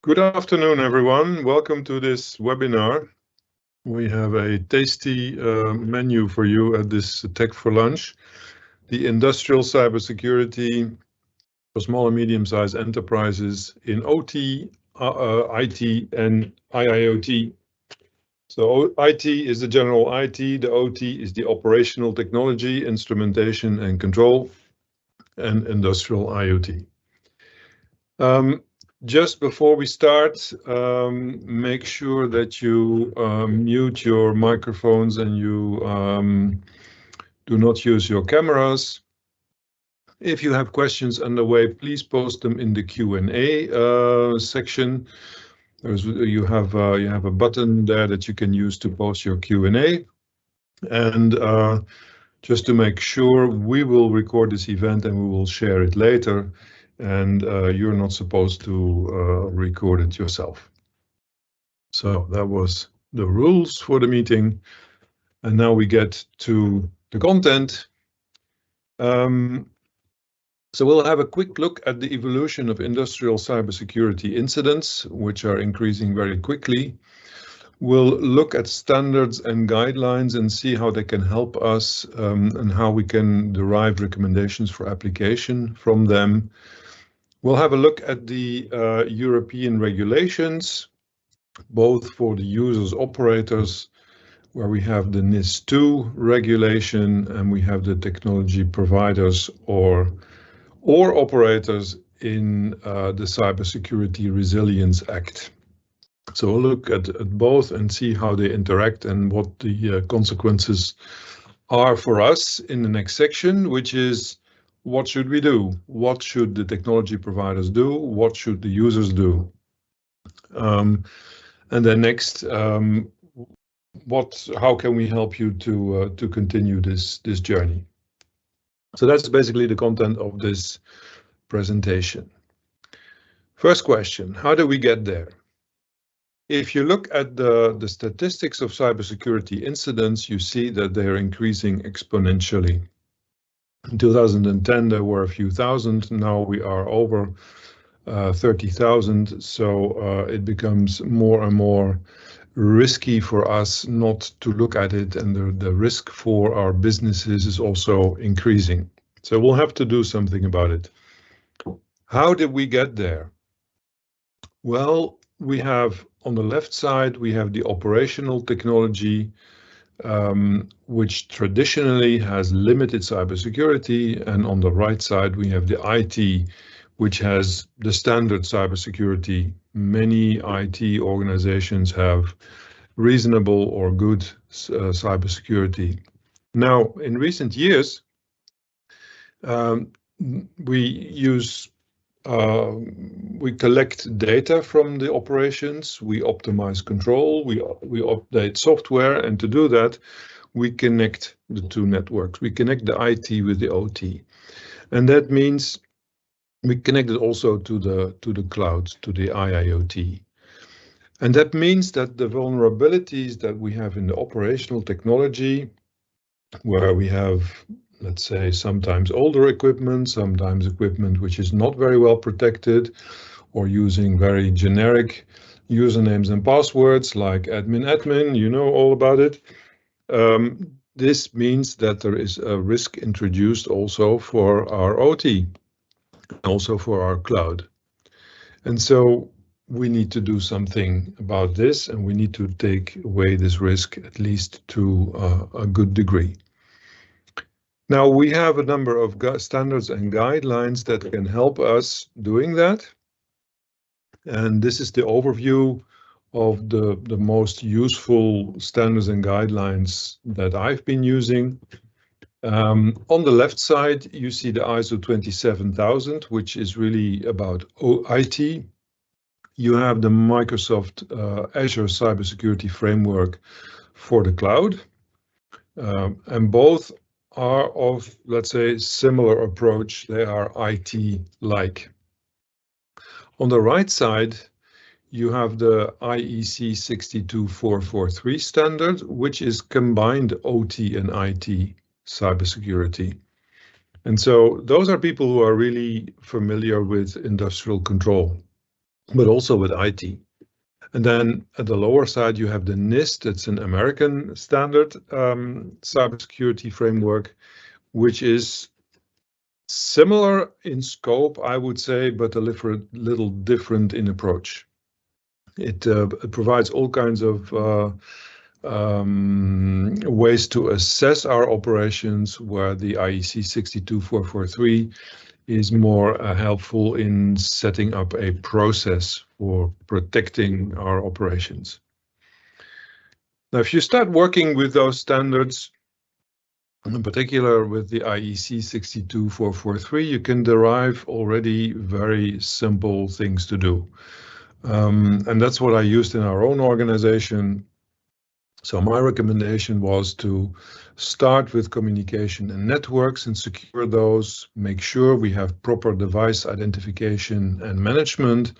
Good afternoon, everyone. Welcome to this webinar. We have a tasty menu for you at this Tech for Lunch. The Industrial Cybersecurity for small and medium-sized enterprises in OT, IT, and IIoT. So IT is the general IT, the OT is the operational technology, instrumentation and control, and Industrial IoT. Just before we start, make sure that you mute your microphones and you do not use your cameras. If you have questions underway, please post them in the Q&A section. You have a button there that you can use to post your Q&A. And just to make sure, we will record this event and we will share it later. And you're not supposed to record it yourself. So that was the rules for the meeting. And now we get to the content. So we'll have a quick look at the evolution of industrial cybersecurity incidents, which are increasing very quickly. We'll look at standards and guidelines and see how they can help us and how we can derive recommendations for application from them. We'll have a look at the European regulations, both for the users, operators, where we have the NIS2 regulation, and we have the technology providers or operators in the Cybersecurity Resilience Act. So we'll look at both and see how they interact and what the consequences are for us in the next section, which is what should we do? What should the technology providers do? What should the users do? And then next, how can we help you to continue this journey? So that's basically the content of this presentation. First question, how do we get there? If you look at the statistics of cybersecurity incidents, you see that they are increasing exponentially. In 2010, there were a few thousand. Now we are over 30,000. So it becomes more and more risky for us not to look at it, and the risk for our businesses is also increasing. So we'll have to do something about it. How did we get there? Well, we have on the left side, we have the operational technology, which traditionally has limited cybersecurity, and on the right side we have the IT, which has the standard cybersecurity. Many IT organizations have reasonable or good cybersecurity. Now, in recent years, we collect data from the operations, we optimize control, we update software, and to do that, we connect the two networks. We connect the IT with the OT. And that means we connect it also to the cloud, to the IIoT. And that means that the vulnerabilities that we have in the operational technology, where we have, let's say, sometimes older equipment, sometimes equipment which is not very well protected, or using very generic usernames and passwords like admin, you know all about it. This means that there is a risk introduced also for our OT, also for our cloud. And so we need to do something about this, and we need to take away this risk, at least to a good degree. Now, we have a number of standards and guidelines that can help us doing that. And this is the overview of the most useful standards and guidelines that I've been using. On the left side, you see the ISO 27000, which is really about IT. You have the Microsoft Azure Cybersecurity Framework for the cloud. And both are of, let's say, similar approach. They are IT-like. On the right side, you have the IEC 62443 standard, which is combined OT and IT cybersecurity. And so those are people who are really familiar with industrial control. but also with IT. And then at the lower side, you have the NIST. It's an American standard cybersecurity framework, which is similar in scope, I would say, but a little different in approach. It provides all kinds of ways to assess our operations, where the IEC 62443 is more helpful in setting up a process for protecting our operations. Now, if you start working with those standards, in particular with the IEC 62443, you can derive already very simple things to do. And that's what I used in our own organization. So my recommendation was to start with communication and networks and secure those, make sure we have proper device identification and management,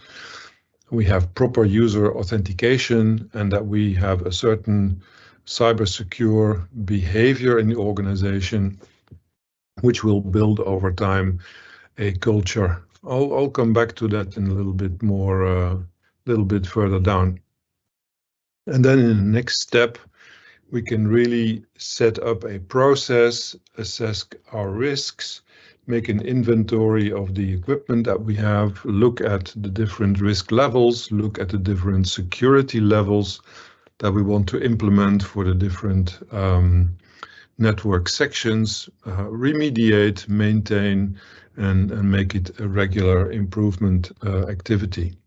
we have proper user authentication, and that we have a certain cyber secure behavior in the organization, which will build over time a culture. I'll come back to that in a little bit more, little bit further down. And then in the next step, we can really set up a process, assess our risks, make an inventory of the equipment that we have, look at the different risk levels, look at the different security levels that we want to implement for the different network sections, remediate, maintain, and make it a regular improvement activity.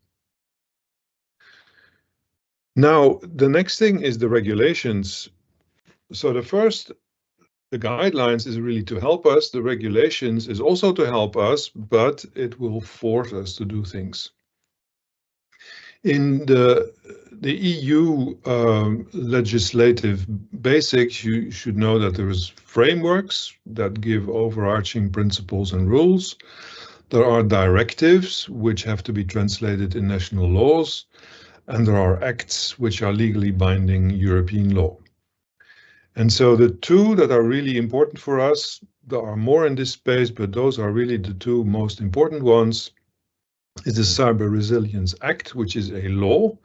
Now, the next thing is the regulations. So the guidelines is really to help us. The regulations is also to help us, but it will force us to do things. In the EU legislative basics, you should know that there is frameworks that give overarching principles and rules. There are directives which have to be translated in national laws, and there are acts which are legally binding European law. And so the two that are really important for us, there are more in this space, but those are really the two most important ones, is the Cyber Resilience Act, which is a law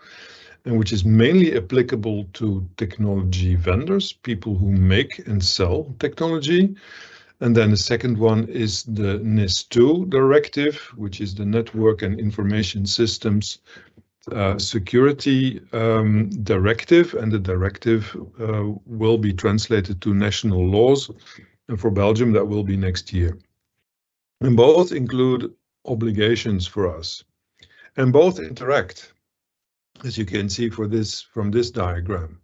and which is mainly applicable to technology vendors, people who make and sell technology. And then the second one is the NIS2 directive, which is the Network and Information Systems Security Directive, and the directive will be translated to national laws, and for Belgium that will be next year. And both include obligations for us, and both interact, as you can see from this diagram.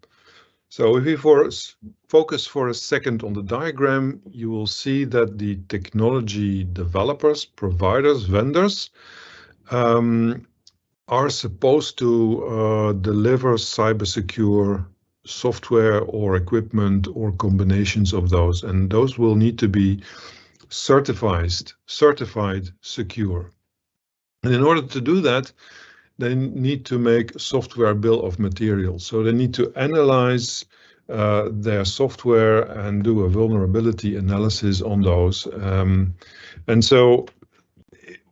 So if we focus for a second on the diagram, you will see that the technology developers, providers, vendors are supposed to deliver cybersecure software or equipment or combinations of those, and those will need to be certified secure. And in order to do that, they need to make software bill of materials. So they need to analyze their software and do a vulnerability analysis on those. And so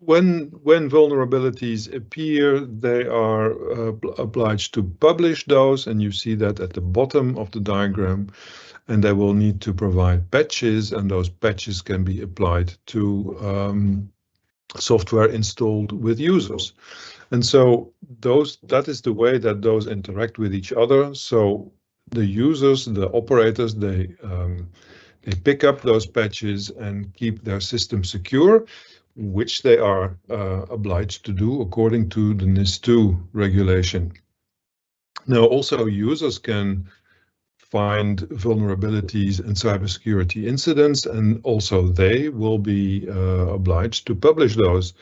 when vulnerabilities appear, they are obliged to publish those, and you see that at the bottom of the diagram, and they will need to provide patches, and those patches can be applied to software installed with users. And so that is the way that those interact with each other. So the users, the operators, they pick up those patches and keep their system secure, which they are obliged to do according to the NIS2 regulation. Now, also users can find vulnerabilities and cybersecurity incidents, and also they will be obliged to publish those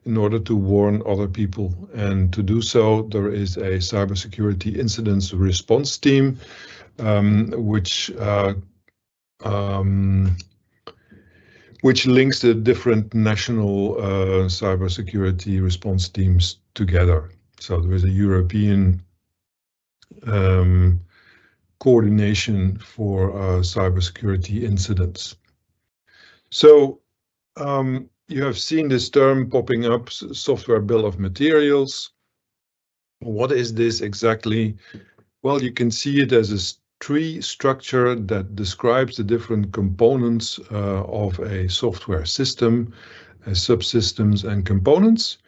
in order to warn other people. And to do so, there is a cybersecurity incidents response team, which links the different national cybersecurity response teams together. So there is a European coordination for cybersecurity incidents. So you have seen this term popping up, software bill of materials. What is this exactly? Well, you can see it as a tree structure that describes the different components of a software system, as subsystems and components.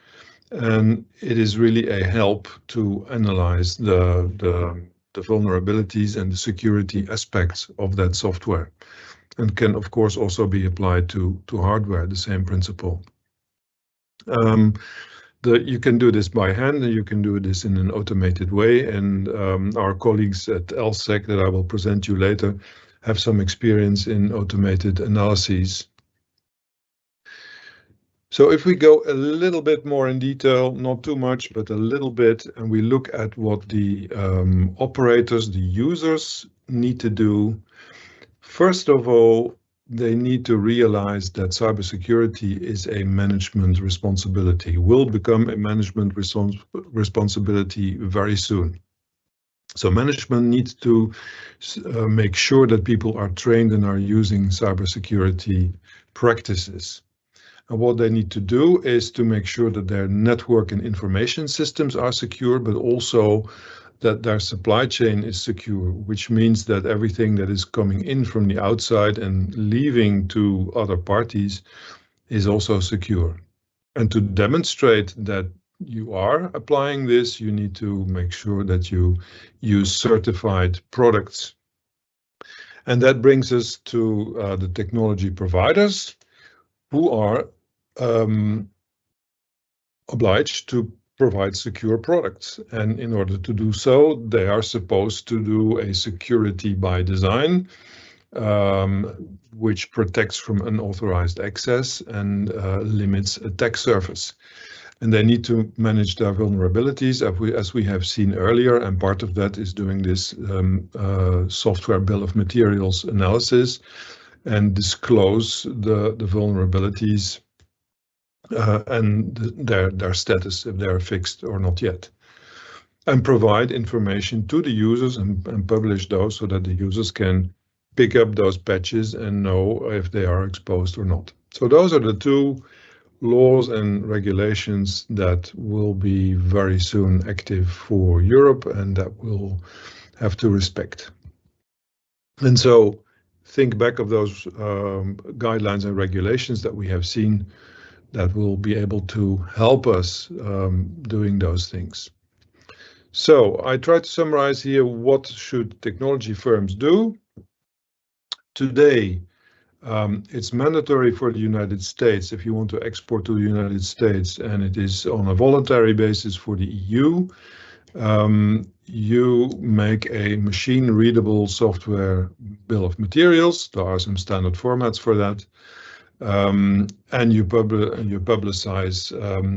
And it is really a help to analyze the vulnerabilities and the security aspects of that software, and can, of course, also be applied to hardware, the same principle. You can do this by hand, and you can do this in an automated way. And our colleagues at LSEC that I will present you later have some experience in automated analyses. So if we go a little bit more in detail, not too much, but a little bit, and we look at what the operators, the users need to do. First of all, they need to realize that cybersecurity is a management responsibility, will become a management responsibility very soon. So management needs to make sure that people are trained and are using cybersecurity practices. And what they need to do is to make sure that their network and information systems are secure, but also that their supply chain is secure, which means that everything that is coming in from the outside and leaving to other parties is also secure. And to demonstrate that you are applying this, you need to make sure that you use certified products. And that brings us to the technology providers, who are obliged to provide secure products. And in order to do so, they are supposed to do a security by design, which protects from unauthorized access and limits attack surface. And they need to manage their vulnerabilities, as we have seen earlier, and part of that is doing this software bill of materials analysis and disclose the vulnerabilities and their status, if they're fixed or not yet, and provide information to the users and publish those so that the users can pick up those patches and know if they are exposed or not. So those are the two laws and regulations that will be very soon active for Europe and that we'll have to respect. And so think back of those guidelines and regulations that we have seen that will be able to help us doing those things. So I try to summarize here, what should technology firms do? Today, it's mandatory for the United States if you want to export to the United States, and it is on a voluntary basis for the EU. You make a machine-readable software bill of materials. There are some standard formats for that. And you publicize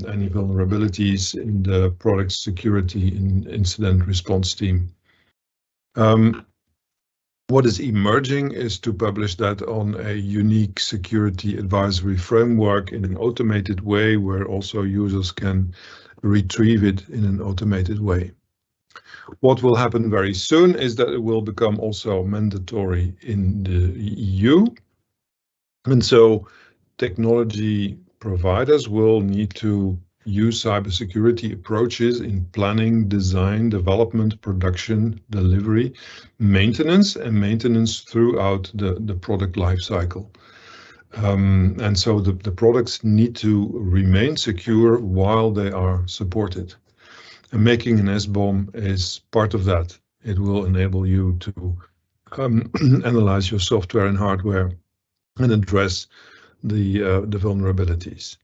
any vulnerabilities in the product security incident response team. What is emerging is to publish that on a unique security advisory framework in an automated way, where also users can retrieve it in an automated way. What will happen very soon is that it will become also mandatory in the EU. And so technology providers will need to use cybersecurity approaches in planning, design, development, production, delivery, maintenance, and maintenance throughout the product lifecycle. And so the products need to remain secure while they are supported. And making an SBOM is part of that. It will enable you to analyze your software and hardware and address the vulnerabilities.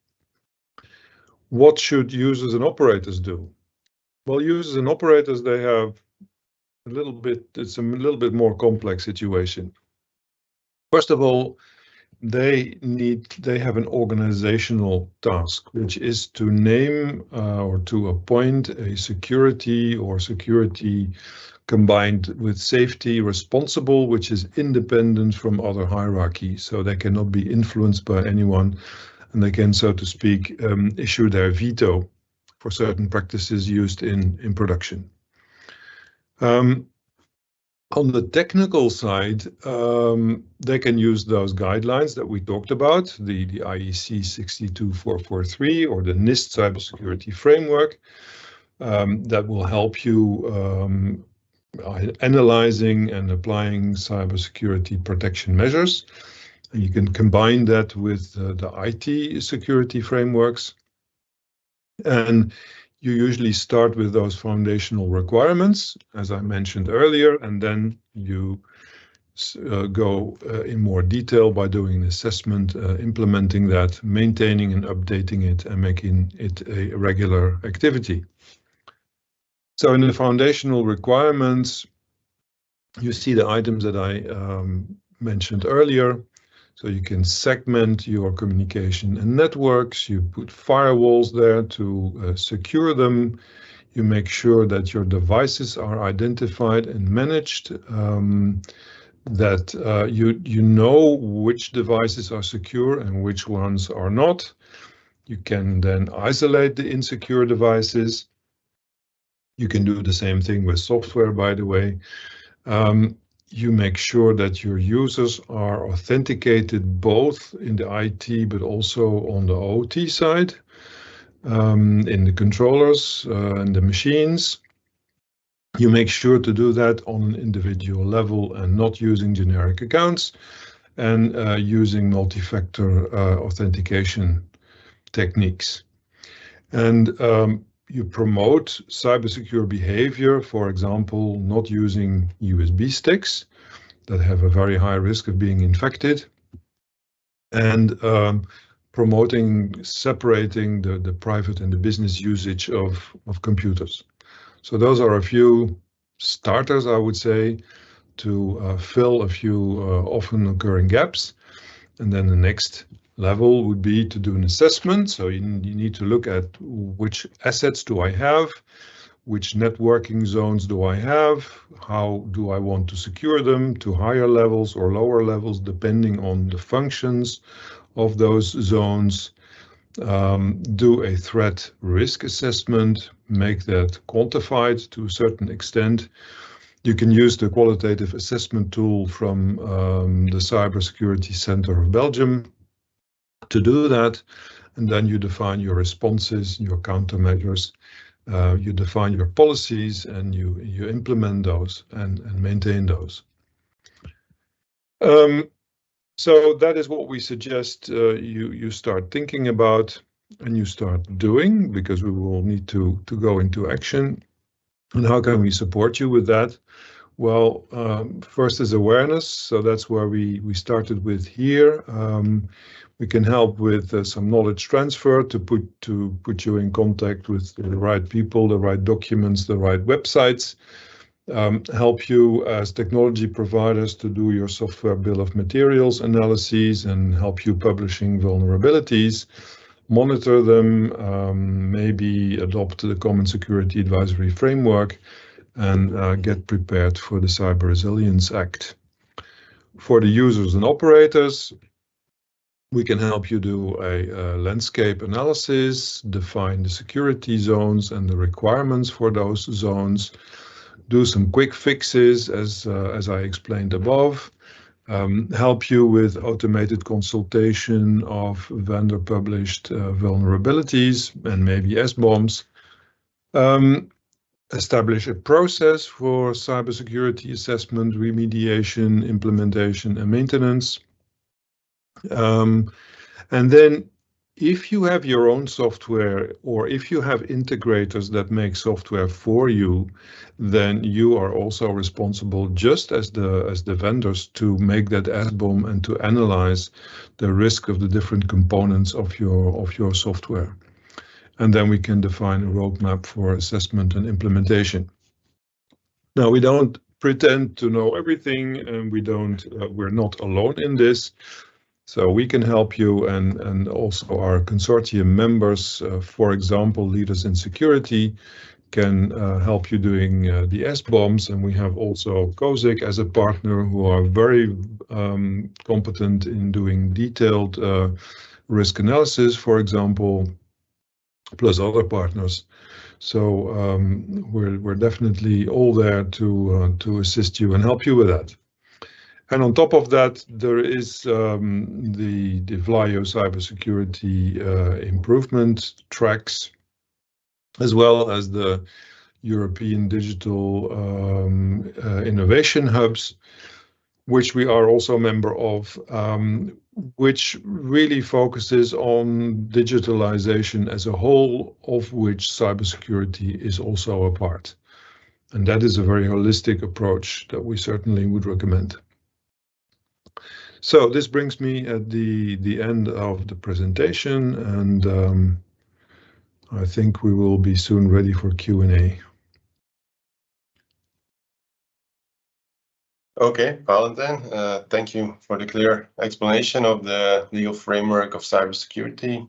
What should users and operators do? Well, users and operators, they have it's a little bit more complex situation. First of all, they have an organizational task, which is to name or to appoint a security or security combined with safety responsible, which is independent from other hierarchy. So they cannot be influenced by anyone, and they can, so to speak, issue their veto for certain practices used in production. On the technical side, they can use those guidelines that we talked about, the IEC 62443 or the NIST cybersecurity framework. that will help you analyzing and applying cybersecurity protection measures. And you can combine that with the IT security frameworks. And you usually start with those foundational requirements, as I mentioned earlier, and then you go in more detail by doing an assessment, implementing that, maintaining and updating it, and making it a regular activity. So in the foundational requirements, you see the items that I mentioned earlier. So you can segment your communication and networks. You put firewalls there to secure them. You make sure that your devices are identified and managed, that you know which devices are secure and which ones are not. You can then isolate the insecure devices. You can do the same thing with software, by the way. You make sure that your users are authenticated both in the IT but also on the OT side, in the controllers and the machines. You make sure to do that on an individual level and not using generic accounts, and using multi-factor authentication techniques. And you promote cybersecure behavior, for example, not using USB sticks that have a very high risk of being infected, and separating the private and the business usage of computers. So those are a few starters, I would say, to fill a few often occurring gaps. And then the next level would be to do an assessment. So you need to look at which assets do I have, which networking zones do I have, how do I want to secure them to higher levels or lower levels, depending on the functions of those zones. Do a threat risk assessment, make that quantified to a certain extent. You can use the qualitative assessment tool from the Cybersecurity Center of Belgium to do that. And then you define your responses, your countermeasures, you define your policies, and you implement those and maintain those. So that is what we suggest you start thinking about and you start doing, because we will need to go into action. And how can we support you with that? Well, first is awareness. So that's where we started with here. We can help with some knowledge transfer to put you in contact with the right people, the right documents, the right websites. Help you as technology providers to do your software bill of materials analyses and help you publishing vulnerabilities, monitor them, maybe adopt the Common Security Advisory Framework, and get prepared for the Cyber Resilience Act. For the users and operators, we can help you do a landscape analysis, define the security zones and the requirements for those zones, do some quick fixes as I explained above, help you with automated consultation of vendor published vulnerabilities and maybe SBOMs, establish a process for cybersecurity assessment, remediation, implementation, and maintenance. And then if you have your own software, or if you have integrators that make software for you, then you are also responsible, just as the vendors, to make that SBOM and to analyze the risk of the different components of your software. And then we can define a roadmap for assessment and implementation. Now, we don't pretend to know everything, and we're not alone in this. So we can help you, and also our consortium members, for example, leaders in security, can help you doing the SBOMs. And we have also COSIC as a partner, who are very competent in doing detailed risk analysis, for example, plus other partners. So we're definitely all there to assist you and help you with that. And on top of that, there is the VLAIO cybersecurity improvement tracks. as well as the European digital innovation hubs, which we are also a member of, which really focuses on digitalization as a whole, of which cybersecurity is also a part. And that is a very holistic approach that we certainly would recommend. So this brings me at the end of the presentation, and I think we will be soon ready for Q&A. Okay, Valentin, thank you for the clear explanation of the legal framework of cybersecurity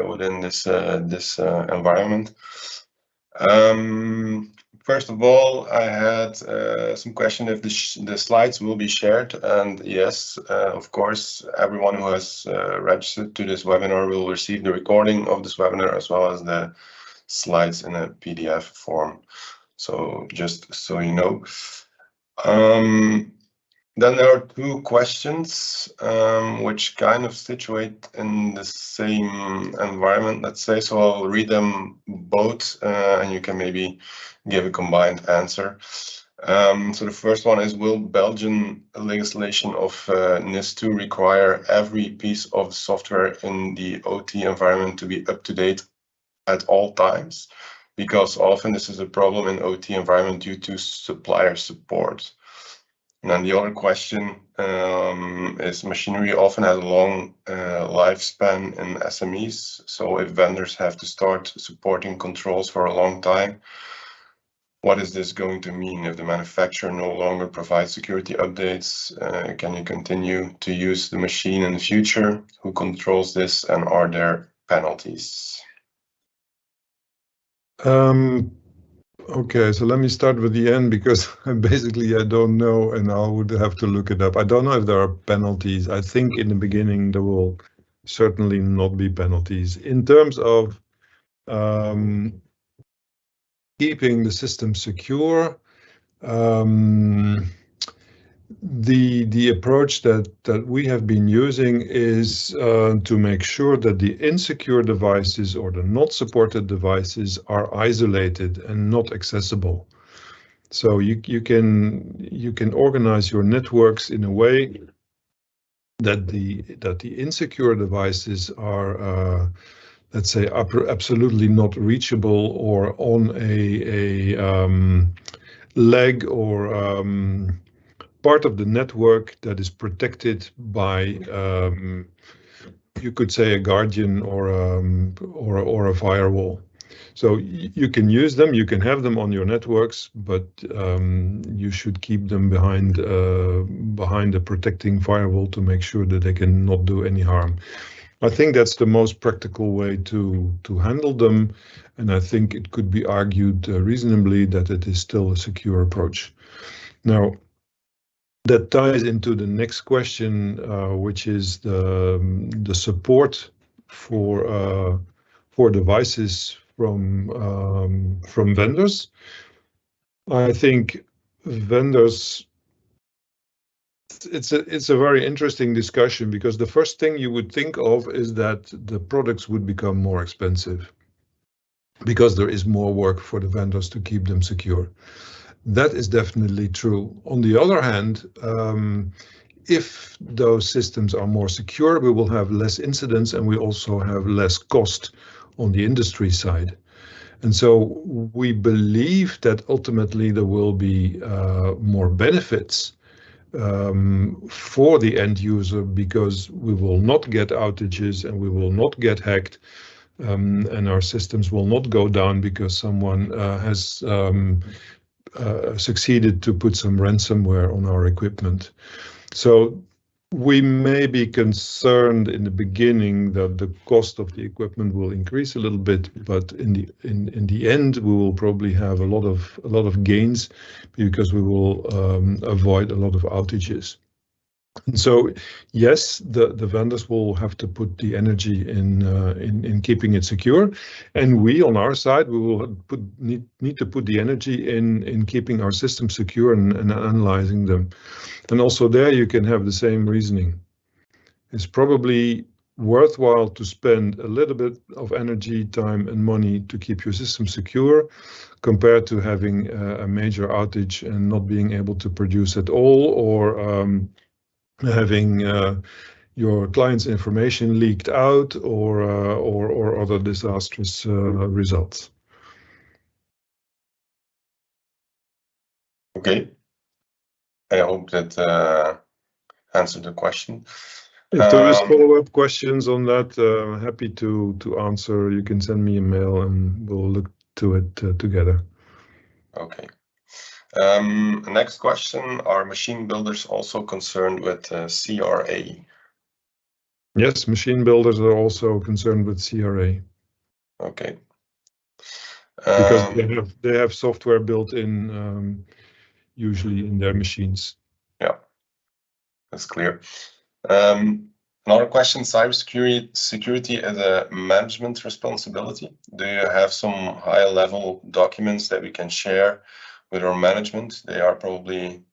within this environment. First of all, I had some question if the slides will be shared, and yes, of course, everyone who has registered to this webinar will receive the recording of this webinar as well as the slides in a PDF form. So just so you know. Then there are two questions which kind of situate in the same environment, let's say. So I'll read them both and you can maybe give a combined answer. So the first one is, will Belgian legislation of NIS2 require every piece of software in the OT environment to be up to date at all times? Because often this is a problem in OT environment due to supplier support. And then the other question is, machinery often has a long lifespan in SMEs. So if vendors have to start supporting controls for a long time, what is this going to mean if the manufacturer no longer provides security updates? Can you continue to use the machine in the future? Who controls this, and are there penalties? Okay, so let me start with the end, because basically I don't know and I would have to look it up. I don't know if there are penalties. I think in the beginning there will certainly not be penalties. In terms of keeping the system secure, the approach that we have been using is to make sure that the insecure devices or the not supported devices are isolated and not accessible. So you can organize your networks in a way that the insecure devices are let's say absolutely not reachable, or on a leg or part of the network that is protected by, you could say, a guardian or a firewall. So you can use them, you can have them on your networks, but you should keep them behind a protecting firewall to make sure that they cannot do any harm. I think that's the most practical way to handle them, and I think it could be argued reasonably that it is still a secure approach. Now, that ties into the next question, which is the support for devices from vendors. I think vendors. It's a very interesting discussion, because the first thing you would think of is that the products would become more expensive because there is more work for the vendors to keep them secure. That is definitely true. On the other hand, if those systems are more secure, we will have less incidents and we also have less cost on the industry side. And so we believe that ultimately there will be more benefits for the end user, because we will not get outages and we will not get hacked, and our systems will not go down because someone has succeeded to put some ransomware on our equipment. So we may be concerned in the beginning that the cost of the equipment will increase a little bit, but in the end we will probably have a lot of gains, because we will avoid a lot of outages. And so, yes, the vendors will have to put the energy in keeping it secure, and we on our side we will need to put the energy in keeping our systems secure and analyzing them. And also there you can have the same reasoning. It's probably worthwhile to spend a little bit of energy, time, and money to keep your system secure, compared to having a major outage and not being able to produce at all, or having your client's information leaked out, or other disastrous results. Okay. I hope that answered the question. If there is follow-up questions on that, happy to answer. You can send me a mail and we'll look to it together. Okay. Next question, are machine builders also concerned with CRA? Yes, machine builders are also concerned with CRA. Okay. Because they have software built in, usually in their machines. Yeah, that's clear. Another question, cybersecurity as a management responsibility. Do you have some high-level documents that we can share with our management? They are probably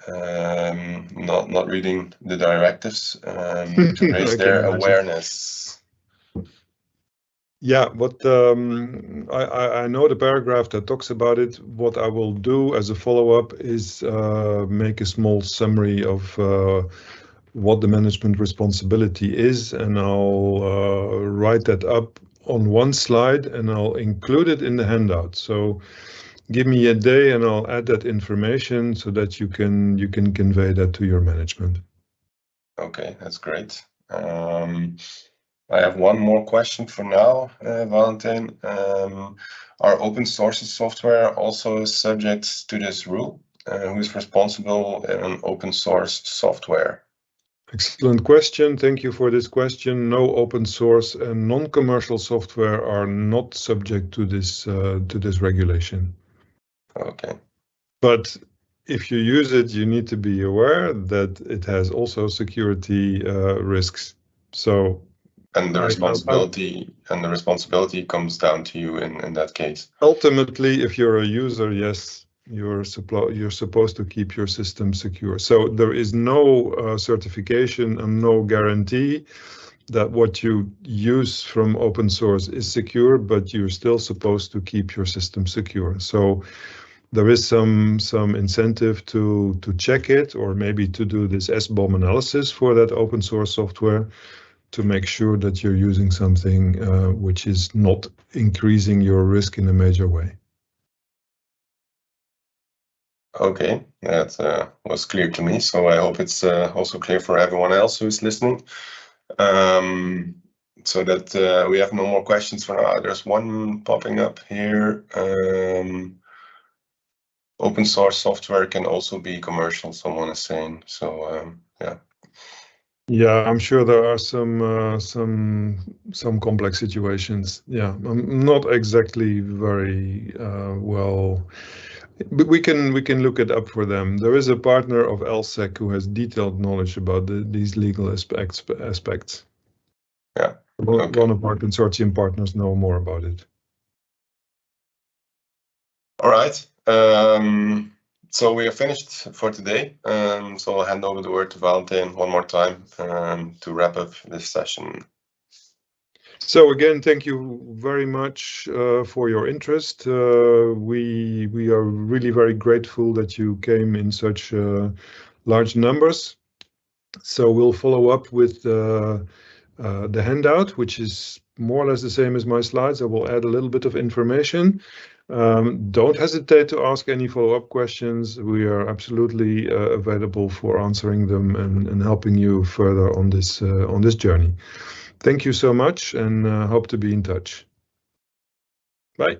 not reading the directives to raise their awareness. Yeah, what I know the paragraph that talks about it. What I will do as a follow-up is make a small summary of what the management responsibility is, and I'll write that up on one slide and I'll include it in the handout. So give me a day and I'll add that information so that you can convey that to your management. Okay, that's great. I have one more question for now, Valentin. Are open source software also subject to this rule? Who is responsible in open source software? Excellent question. Thank you for this question. No, open source and non-commercial software are not subject to this regulation. Okay. But if you use it, you need to be aware that it has also security risks. So. And the responsibility comes down to you in that case. Ultimately, if you're a user, yes, you're supposed to keep your system secure. So there is no certification and no guarantee that what you use from open source is secure, but you're still supposed to keep your system secure. So there is some incentive to check it, or maybe to do this SBOM analysis for that open source software, to make sure that you're using something which is not increasing your risk in a major way. Okay, that was clear to me, so I hope it's also clear for everyone else who's listening. So that we have no more questions for now. There's one popping up here. Open source software can also be commercial, someone is saying. So yeah. Yeah, I'm sure there are some complex situations. Yeah, I'm not exactly very well, but we can look it up for them. There is a partner of LSEC who has detailed knowledge about these legal aspects. Yeah. Okay. One of our consortium partners know more about it. All right. So we are finished for today. So I'll hand over the word to Valentin one more time to wrap up this session. So again, thank you very much for your interest. We are really very grateful that you came in such large numbers. So we'll follow up with the handout, which is more or less the same as my slides. I will add a little bit of information. Don't hesitate to ask any follow-up questions. We are absolutely available for answering them and helping you further on this journey. Thank you so much, and hope to be in touch. Bye.